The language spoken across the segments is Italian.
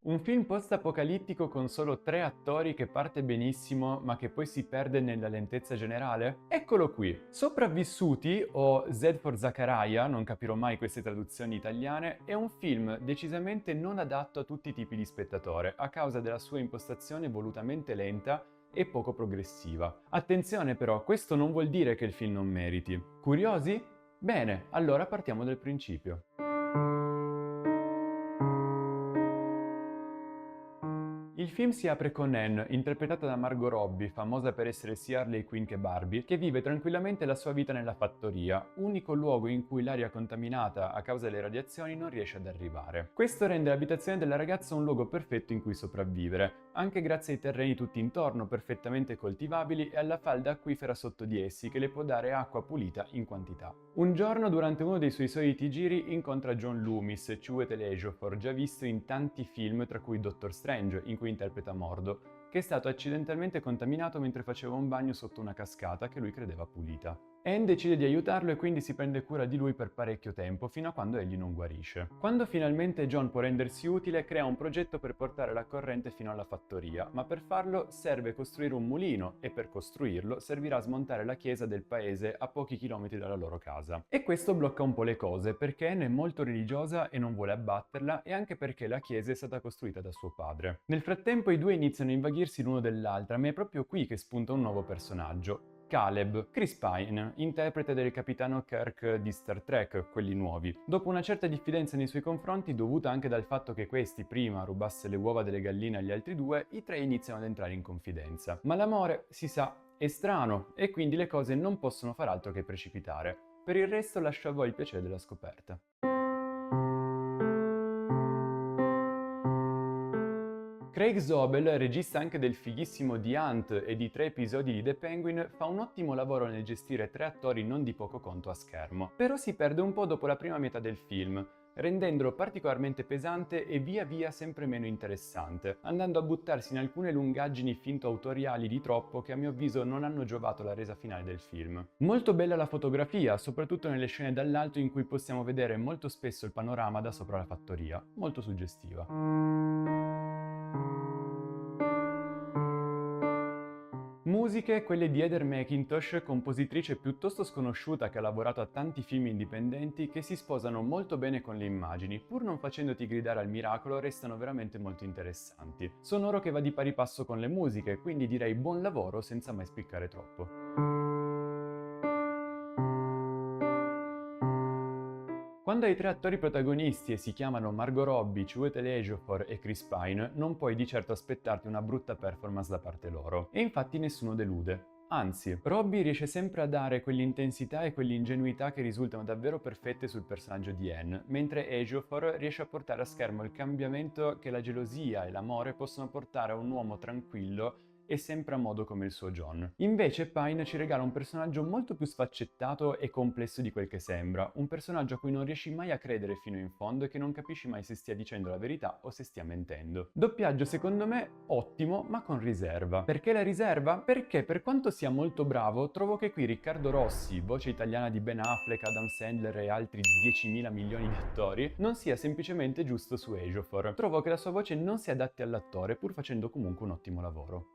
Un film post-apocalittico con solo 3 attori che parte benissimo ma che poi si perde nella lentezza generale? Eccolo qui! Sopravvissuti, o Z for Zachariah, non capirò mai queste traduzioni italiane, è un film decisamente non adatto a tutti i tipi di spettatore, a causa della sua impostazione volutamente lenta e poco progressiva. Attenzione però, questo non vuol dire che il film non meriti. Curiosi? Bene, allora partiamo dal principio. Il film si apre con Anne, interpretata da Margot Robbie, famosa per essere sia Harley Quinn che Barbie, che vive tranquillamente la sua vita nella fattoria, unico luogo in cui l'aria contaminata a causa delle radiazioni non riesce ad arrivare. Questo rende l'abitazione della ragazza un luogo perfetto in cui sopravvivere, anche grazie ai terreni tutti intorno perfettamente coltivabili e alla falda acquifera sotto di essi che le può dare acqua pulita in quantità. Un giorno, durante uno dei suoi soliti giri, incontra John Loomis, Chiwetel Ejiofor, già visto in tanti film, tra cui Doctor Strange, in cui interpreta Mordo, che è stato accidentalmente contaminato mentre faceva un bagno sotto una cascata che lui credeva pulita. Anne decide di aiutarlo e quindi si prende cura di lui per parecchio tempo, fino a quando egli non guarisce. Quando finalmente John può rendersi utile, crea un progetto per portare la corrente fino alla fattoria, ma per farlo serve costruire un mulino e per costruirlo servirà smontare la chiesa del paese a pochi chilometri dalla loro casa. E questo blocca un po' le cose, perché Anne è molto religiosa e non vuole abbatterla, e anche perché la chiesa è stata costruita da suo padre. Nel frattempo i due iniziano a invaghirsi l'uno dell'altra, ma è proprio qui che spunta un nuovo personaggio. Caleb, Chris Pine, interprete del capitano Kirk di Star Trek, quelli nuovi. Dopo una certa diffidenza nei suoi confronti, dovuta anche dal fatto che questi prima rubasse le uova delle galline agli altri due, i tre iniziano ad entrare in confidenza. Ma l'amore, si sa, è strano e quindi le cose non possono far altro che precipitare. Per il resto lascio a voi il piacere della scoperta. Craig Zobel, regista anche del fighissimo The Hunt e di 3 episodi di The Penguin, fa un ottimo lavoro nel gestire 3 attori non di poco conto a schermo. Però si perde un po' dopo la prima metà del film, rendendolo particolarmente pesante e via via sempre meno interessante, andando a buttarsi in alcune lungaggini finto autoriali di troppo che a mio avviso non hanno giovato la resa finale del film. Molto bella la fotografia, soprattutto nelle scene dall'alto in cui possiamo vedere molto spesso il panorama da sopra la fattoria, molto suggestiva. Musiche, quelle di Heather McIntosh, compositrice piuttosto sconosciuta che ha lavorato a tanti film indipendenti, che si sposano molto bene con le immagini, pur non facendoti gridare al miracolo, restano veramente molto interessanti. Sonoro che va di pari passo con le musiche, quindi direi buon lavoro senza mai spiccare troppo. Quando hai 3 attori protagonisti e si chiamano Margot Robbie, Chiwetel Ejiofor e Chris Pine, non puoi di certo aspettarti una brutta performance da parte loro. E infatti nessuno delude. Anzi, Robbie riesce sempre a dare quell'intensità e quell'ingenuità che risultano davvero perfette sul personaggio di Anne, mentre Ejiofor riesce a portare a schermo il cambiamento che la gelosia e l'amore possono portare a un uomo tranquillo e sempre a modo come il suo John. Invece Pine ci regala un personaggio molto più sfaccettato e complesso di quel che sembra, un personaggio a cui non riesci mai a credere fino in fondo e che non capisci mai se stia dicendo la verità o se stia mentendo. Doppiaggio secondo me ottimo, ma con riserva. Perché la riserva? Perché per quanto sia molto bravo, trovo che qui Riccardo Rossi, voce italiana di Ben Affleck, Adam Sandler e altri 10.000 milioni di attori, non sia semplicemente giusto su Ejiofor. Trovo che la sua voce non si adatti all'attore, pur facendo comunque un ottimo lavoro.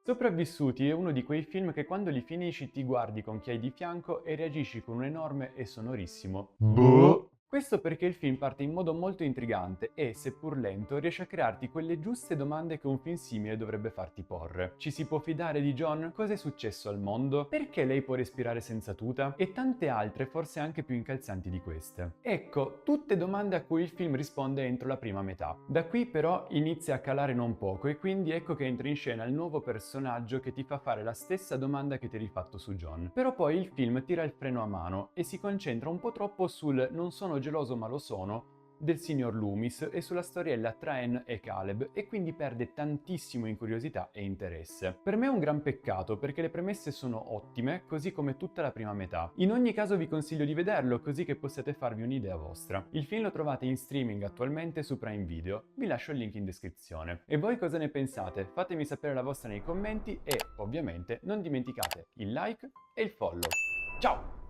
Sopravvissuti è uno di quei film che quando li finisci ti guardi con chi hai di fianco e reagisci con un enorme e sonorissimo boh. Questo perché il film parte in modo molto intrigante e, seppur lento, riesce a crearti quelle giuste domande che un film simile dovrebbe farti porre. Ci si può fidare di John? Cosa è successo al mondo? Perché lei può respirare senza tuta? E tante altre, forse anche più incalzanti di queste. Ecco, tutte domande a cui il film risponde entro la prima metà. Da qui però inizia a calare non poco e quindi ecco che entra in scena il nuovo personaggio che ti fa fare la stessa domanda che ti eri fatto su John. Però poi il film tira il freno a mano e si concentra un po' troppo sul "non sono geloso ma lo sono" del signor Loomis e sulla storiella tra Anne e Caleb, e quindi perde tantissimo in curiosità e interesse. Per me è un gran peccato perché le premesse sono ottime, così come tutta la prima metà. In ogni caso vi consiglio di vederlo così che possiate farvi un'idea vostra. Il film lo trovate in streaming attualmente su Prime Video, vi lascio il link in descrizione. E voi cosa ne pensate? Fatemi sapere la vostra nei commenti e, ovviamente, non dimenticate il like e il follow. Ciao!